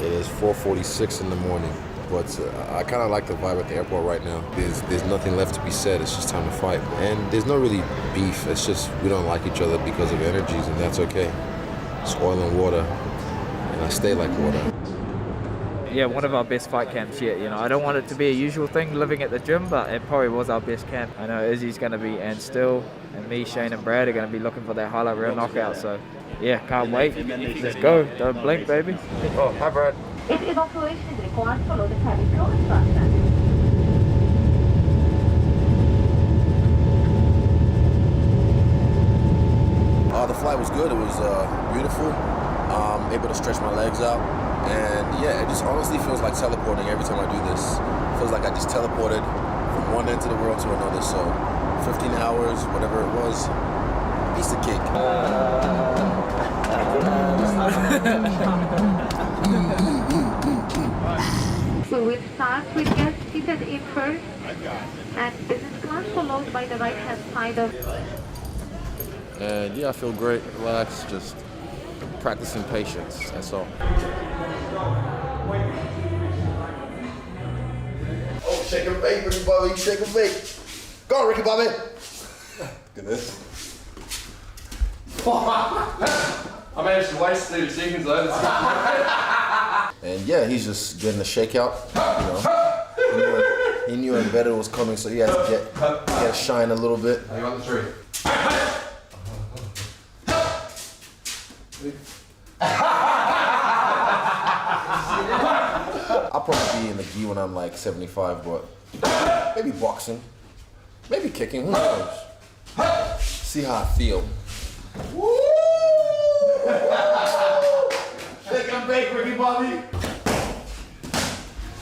It is 4:46 in the morning, but I kind of like the vibe at the airport right now. There's nothing left to be said. It's just time to fight. And there's no really beef. It's just we don't like each other because of energies, and that's okay. It's oil and water, and I stay like water. Yeah, one of our best fight camps yet. You know, I don't want it to be a usual thing living at the gym, but it probably was our best camp. I know Izzy's going to be, and Still, and me, Shane, and Brad are going to be looking for that highlight reel knockout. So, yeah, can't wait. Let's go. Don't blink, baby. Oh, hi, Brad. Esse evacuation report follow the Traduction instructions. The flight was good. It was beautiful. Able to stretch my legs out. And yeah, it just honestly feels like teleporting every time I do this. It feels like I just teleported from one end of the world to another. So 15 hours, whatever it was, piece of cake. We will start with guest seated in first and business class, followed by the right hand side of. And yeah, I feel great, relaxed, just practicing patience, that's all. Oh, shake and bake, Ricky Bobby, shake and bake. Go on, Ricky Bobby. Look at this. I managed to waste 30 seconds though. And yeah, he's just getting a shakeout, you know. He knew and better was coming, so he had to get a shine a little bit. Hang on the tree. I'll probably be in the gi when I'm like 75, but maybe boxing, maybe kicking, who knows? See how I feel. Woo! Shake and bake, Ricky Bobby.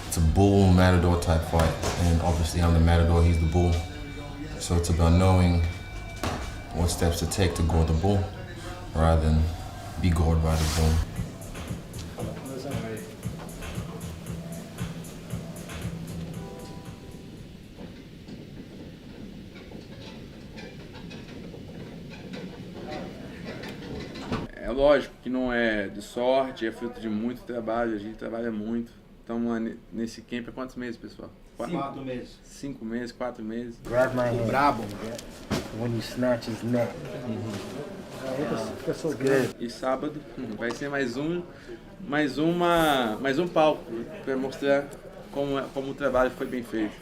It's a bull matador type fight, and obviously I'm the matador, he's the bull. So it's about knowing what steps to take to gore the bull, rather than be gored by the bull. É lógico que não é de sorte, é fruto de muito trabalho, a gente trabalha muito. Estamos nesse camp há quantos meses, pessoal? 4 meses. 5 meses, 4 meses. Grab my hand. Brabo. When you snatch his neck. Fica so good. E sábado vai ser mais um palco para mostrar como o trabalho foi bem feito.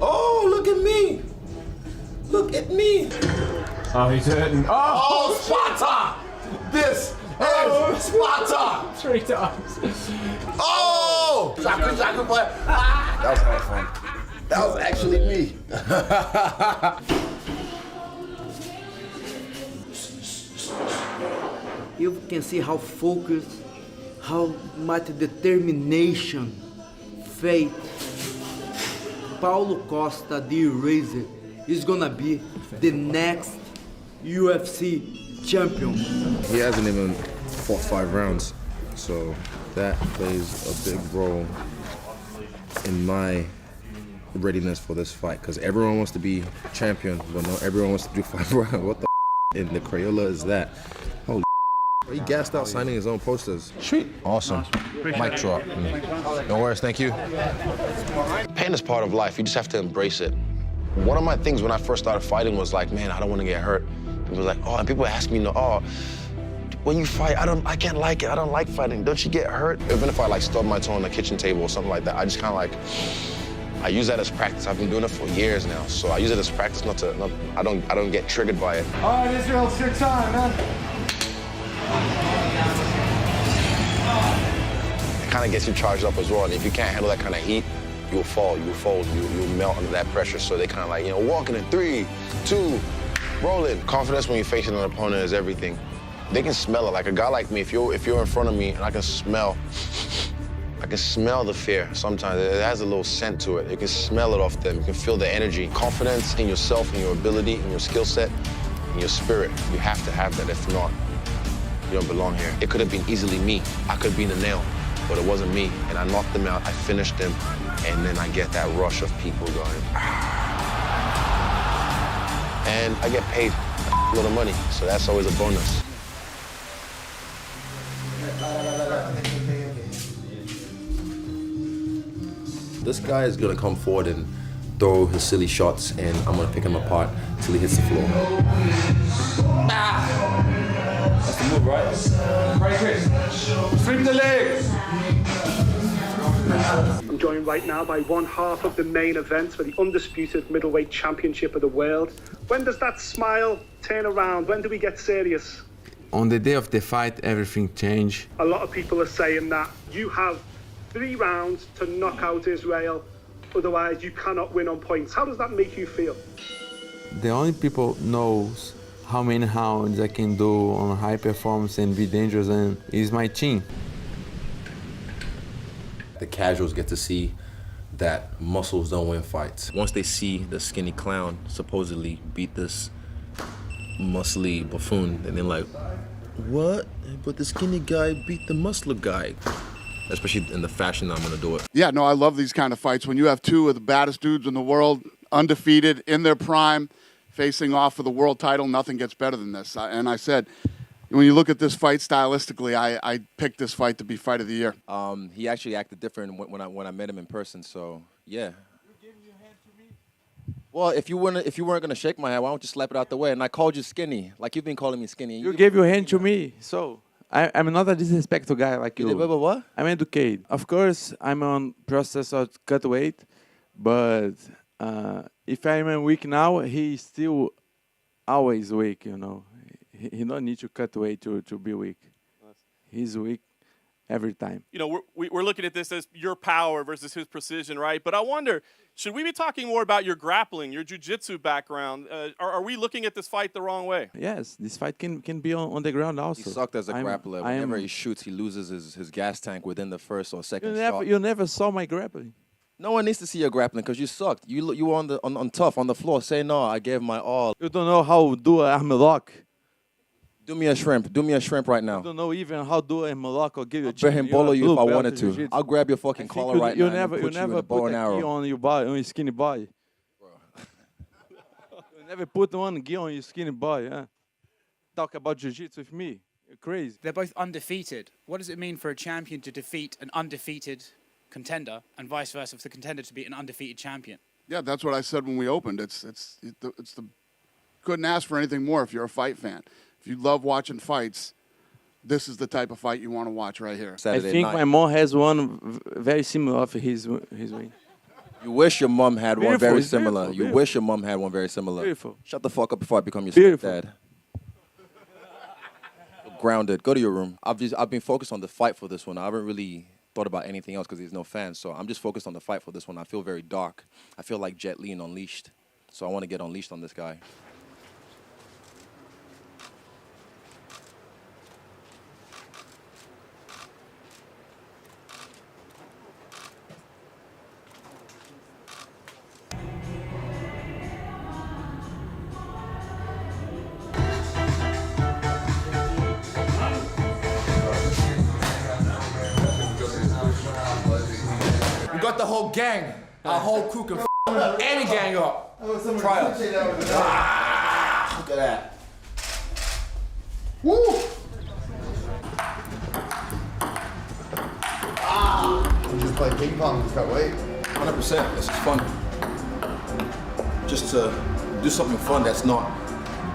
Oh, look at me! Look at me! Oh, he's hurting. Oh, Sparta! This is Sparta! 3 times. Oh! Shaka, shaka, but that was kind of fun. That was actually me. You can see how focused, how much determination, faith. Paulo Costa, the Eraser, is gonna be the next UFC champion. He hasn't even fought 5 rounds, so that plays a big role in my readiness for this fight, because everyone wants to be champion, but no, everyone wants to do 5 rounds. What the in the Crayola is that? Holy he gassed out signing his own posters. Sweet. Awesome. Mic drop. No worries, thank you. Pain is part of life. You just have to embrace it. One of my things when I first started fighting was like, man, I don't want to get hurt. It was like, oh, and people ask me, oh, when you fight, I can't like it. I don't like fighting. Don't you get hurt? Even if I like stub my toe on the kitchen table or something like that, I just kind of like, I use that as practice. I've been doing it for years now, so I use it as practice. I don't get triggered by it. All right, Israel, it's your time, man. It kind of gets you charged up as well, and if you can't handle that kind of heat, you'll fall, you'll melt under that pressure. So they kind of like, walking in 3, 2, rolling. Confidence when you're facing an opponent is everything. They can smell it. Like a guy like me, if you're in front of me and I can smell the fear sometimes. It has a little scent to it. You can smell it off them. You can feel the energy. Confidence in yourself, in your ability, in your skill set, in your spirit. You have to have that. If not, you don't belong here. It could have been easily me. I could have been a nail, but it wasn't me. And I knocked them out. I finished them. And then I get that rush of people going, ah. and I get paid a lot of money, so that's always a bonus. This guy is gonna come forward and throw his silly shots, and I'm gonna pick him apart till he hits the floor. That's the move, right? Right, Chris. Sweep the legs. I'm joined right now by one half of the main event for the undisputed middleweight championship of the world. When does that smile turn around? When do we get serious? On the day of the fight, everything changed. A lot of people are saying that you have 3 rounds to knock out Israel, otherwise you cannot win on points. How does that make you feel? The only people knows how many rounds I can do on high performance and be dangerous and is my team. The casuals get to see that muscles don't win fights. Once they see the skinny clown supposedly beat this muscly buffoon, and they're like, what? But the skinny guy beat the muscular guy. Especially in the fashion I'm gonna do it. Yeah, no, I love these kind of fights. When you have 2 of the baddest dudes in the world, undefeated, in their prime, facing off for the world title, nothing gets better than this. And I said, when you look at this fight stylistically, I picked this fight to be fight of the year. He actually acted different when I met him in person, so yeah. You giving your hand to me? Well, if you weren't gonna shake my hand, why don't you slap it out the way? And I called you skinny, like you've been calling me skinny. You gave your hand to me, so I'm not a disrespectful guy like you. What? I'm educated. Of course, I'm on process of cut weight, but if I'm weak now, he's still always weak, you know. He don't need to cut weight to be weak. He's weak every time. You know, we're looking at this as your power versus his precision, right? But I wonder, should we be talking more about your grappling, your jiu-jitsu background? Are we looking at this fight the wrong way? Yes, this fight can be on the ground also. He sucked as a grappler. Whenever he shoots, he loses his gas tank within the first or second shot. You never saw my grappling. No one needs to see your grappling because you sucked. You were on tough on the floor. Say no, I gave my all. You don't know how to do an arm lock. Do me a shrimp. Do me a shrimp right now. You don't know even how to do a lock or give you a I'll him bolo you if I wanted to. I'll grab your fucking collar right now and put you in a bow and arrow. Gi on your body, on your skinny body. You never put one gi on your skinny body, huh? Talk about jiu-jitsu with me. You're crazy. They're both undefeated. What does it mean for a champion to defeat an undefeated contender, and vice versa for the contender to beat an undefeated champion? Yeah, that's what I said when we opened. Couldn't ask for anything more if you're a fight fan. If you love watching fights, this is the type of fight you want to watch right here. I think my mom has one very similar of his way. You wish your mom had one very similar. Beautiful. You wish your mom had one very similar. Beautiful. Shut the fuck up before I become your stepdad. Grounded. Go to your room. I've been focused on the fight for this one. I haven't really thought about anything else because there's no fans. So I'm just focused on the fight for this one. I feel very dark. I feel like Jet Li in Unleashed. So I want to get unleashed on this guy. Got the whole gang, our whole crew can any gang up. Try us. Look at that. Woo! Just play ping pong and cut weight. 100%. This is fun. Just to do something fun that's not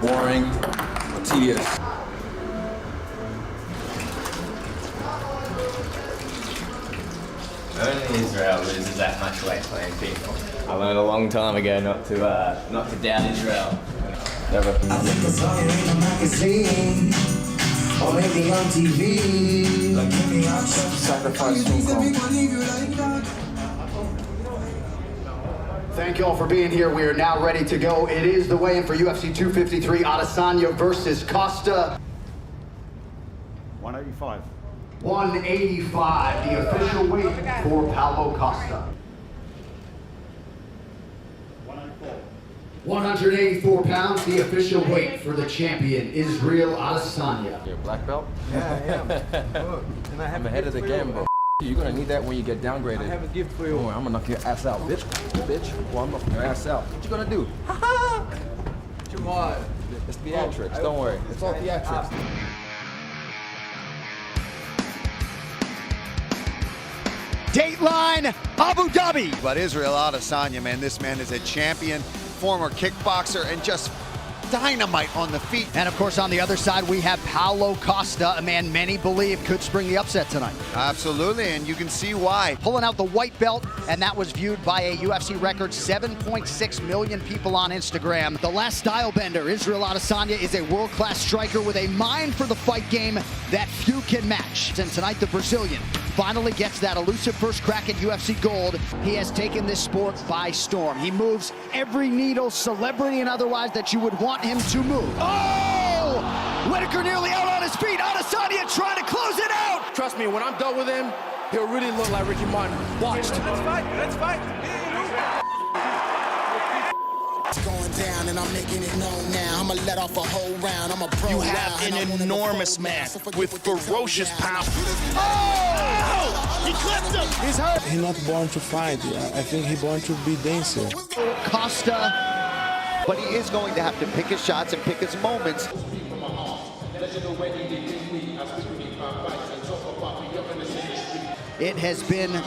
boring or tedious. Only Israel loses that much weight playing ping pong. I learned a long time ago not to doubt Israel. Never. I think I saw you in a magazine, or maybe on TV. Like maybe I'm sacrifice Thank you all for being here. We are now ready to go. It is the weigh-in for UFC 253, Adesanya versus Costa. 185. 185, the official weight for Paulo Costa. 184 pounds, the official weight for the champion, Israel Adesanya. You're a black belt? Yeah, I am. Look, and I have I'm ahead of the game, bro. You're gonna need that when you get downgraded. I have a gift for you. I'm gonna knock your ass out, bitch. Bitch, well, I'm knocking your ass out. What you gonna do? Ha ha! It's theatrics. Don't worry. It's all theatrics. Dateline Abu Dhabi. But Israel Adesanya, man, this man is a champion, former kickboxer, and just dynamite on the feet. And of course, on the other side, we have Paulo Costa, a man many believe could spring the upset tonight. Absolutely, and you can see why. Pulling out the white belt, and that was viewed by a UFC record 7.6 million people on Instagram. The last style bender, Israel Adesanya, is a world-class striker with a mind for the fight game that few can match. And tonight, the Brazilian finally gets that elusive first crack at UFC gold. He has taken this sport by storm. He moves every needle, celebrity and otherwise, that you would want him to move. Oh! Whitaker nearly out on his feet. Adesanya trying to close it out. Trust me, when I'm done with him, he'll really look like Ricky Martin. Watch. Let's fight. Let's fight. It's going down and I'm making it known now. I'ma let off a whole round. I'm a pro. You have an enormous man with ferocious power. Oh! He clipped him. He's hurt. He's not born to fight. I think he's born to be dancer. Costa, but he is going to have to pick his shots and pick his moments. It has been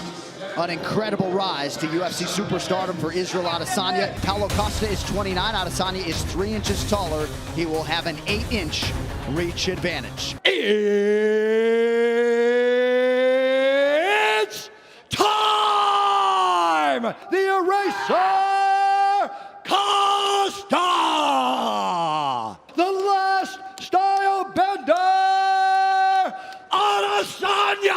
an incredible rise to UFC superstardom for Israel Adesanya. Paulo Costa is 29. Adesanya is 3 inches taller. He will have an 8-inch reach advantage. It's time! The Eraser Costa! The last style bender, Adesanya!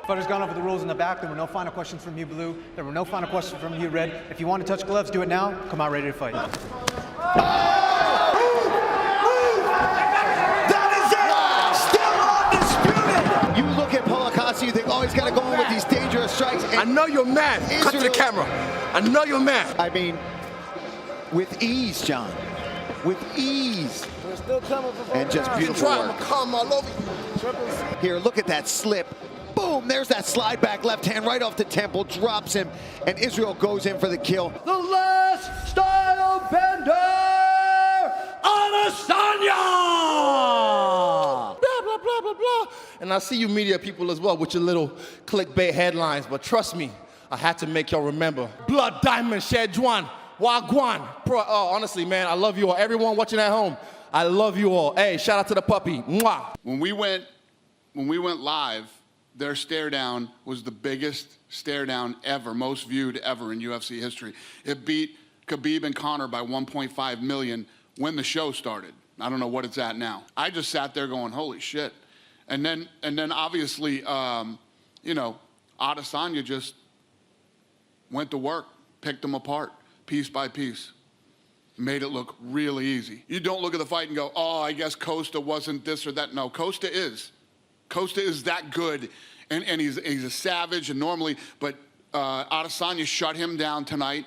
Fighter's gone over the rules in the back. There were no final questions from you, Blue. There were no final questions from you, Red. If you want to touch gloves, do it now. Come out ready to fight. That is it! Still undisputed! You look at Paulo Costa, you think, oh, he's got to go in with these dangerous strikes. I know you're mad. Cut to the camera. I know you're mad. I mean, with ease, John. With ease. And just beautiful work. Come all over you. Here, look at that slip. Boom, there's that slide back left hand right off the temple, drops him, and Israel goes in for the kill. The last style bender, Adesanya! Blah, blah, blah, blah, blah. And I see you media people as well with your little clickbait headlines, but trust me, I had to make y'all remember. Blood Diamond, Shed Juan, Wagwan. Honestly, man, I love you all. Everyone watching at home, I love you all. Hey, shout out to the puppy. Mwah. When we went live, their stare down was the biggest stare down ever, most viewed ever in UFC history. It beat Khabib and Conor by 1.5 million when the show started. I don't know what it's at now. I just sat there going, holy shit. And then obviously, Adesanya just went to work, picked them apart, piece by piece. Made it look really easy. You don't look at the fight and go, oh, I guess Costa wasn't this or that. No, Costa is. Costa is that good, and he's a savage, and normally, but Adesanya shut him down tonight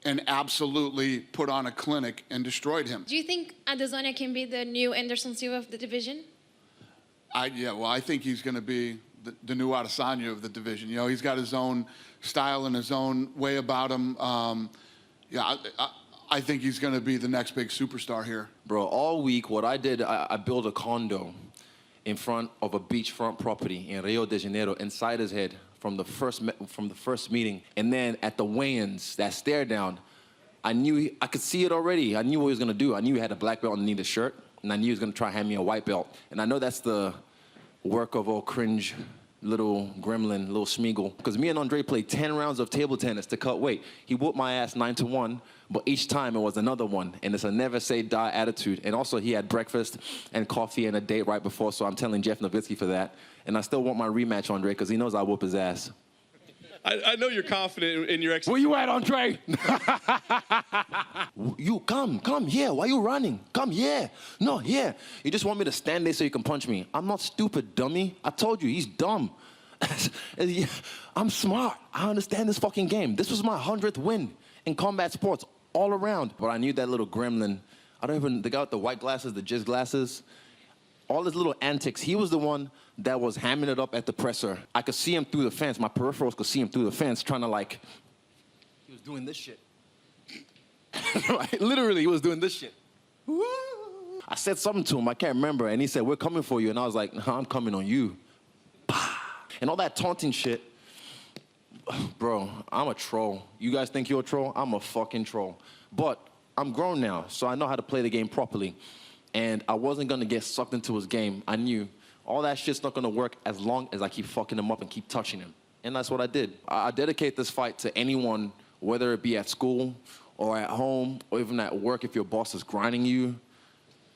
and absolutely put on a clinic and destroyed him. Do you think Adesanya can be the new Anderson Silva of the division? I think he's going to be the new Adesanya of the division. You know, he's got his own style and his own way about him. I think he's going to be the next big superstar here. Bro, all week, what I did, I built a condo in front of a beachfront property in Rio de Janeiro, inside his head from the first meeting. And then at the weigh-ins, that stare down, I could see it already. I knew what he was gonna do. I knew he had a black belt underneath his shirt, and I knew he was gonna try to hand me a white belt. And I know that's the work of old cringe little gremlin, little Smeagol. Because me and Andre played 10 rounds of table tennis to cut weight. He whooped my ass 9-1, but each time it was another one. And it's a never say die attitude. And also he had breakfast and coffee and a date right before, so I'm telling Jeff Nowitzki for that. And I still want my rematch, Andre, because he knows I'll whoop his ass. I know you're confident in your Where you at, Andre? You come here. Why you running? Come here. No, here. You just want me to stand there so you can punch me. I'm not stupid, dummy. I told you, he's dumb. I'm smart. I understand this fucking game. This was my 100th win in combat sports all around. But I knew that little gremlin. The guy with the white glasses, the jizz glasses, all his little antics. He was the one that was hamming it up at the presser. I could see him through the fence. My peripherals could see him through the fence trying to he was doing this shit. Right? Literally, he was doing this shit. Woo. I said something to him, I can't remember, and he said, we're coming for you. And I was like, no, I'm coming on you. And all that taunting shit. Bro, I'm a troll. You guys think you're a troll? I'm a fucking troll. But I'm grown now, so I know how to play the game properly. And I wasn't gonna get sucked into his game. I knew all that shit's not gonna work as long as I keep fucking him up and keep touching him. And that's what I did. I dedicate this fight to anyone, whether it be at school or at home or even at work if your boss is grinding you.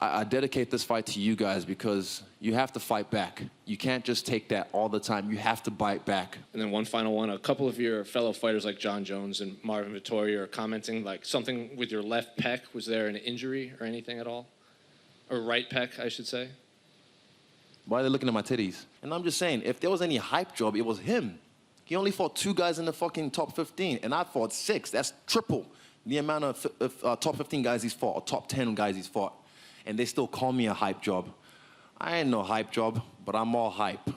I dedicate this fight to you guys because you have to fight back. You can't just take that all the time. You have to bite back. And then one final one. A couple of your fellow fighters like John Jones and Marvin Vittori are commenting like something with your left pec. Was there an injury or anything at all? Or right pec, I should say. Why are they looking at my titties? And I'm just saying, if there was any hype job, it was him. He only fought 2 guys in the fucking top 15, and I fought 6. That's triple the amount of top 15 guys he's fought, or top 10 guys he's fought. And they still call me a hype job. I ain't no hype job, but I'm all hype.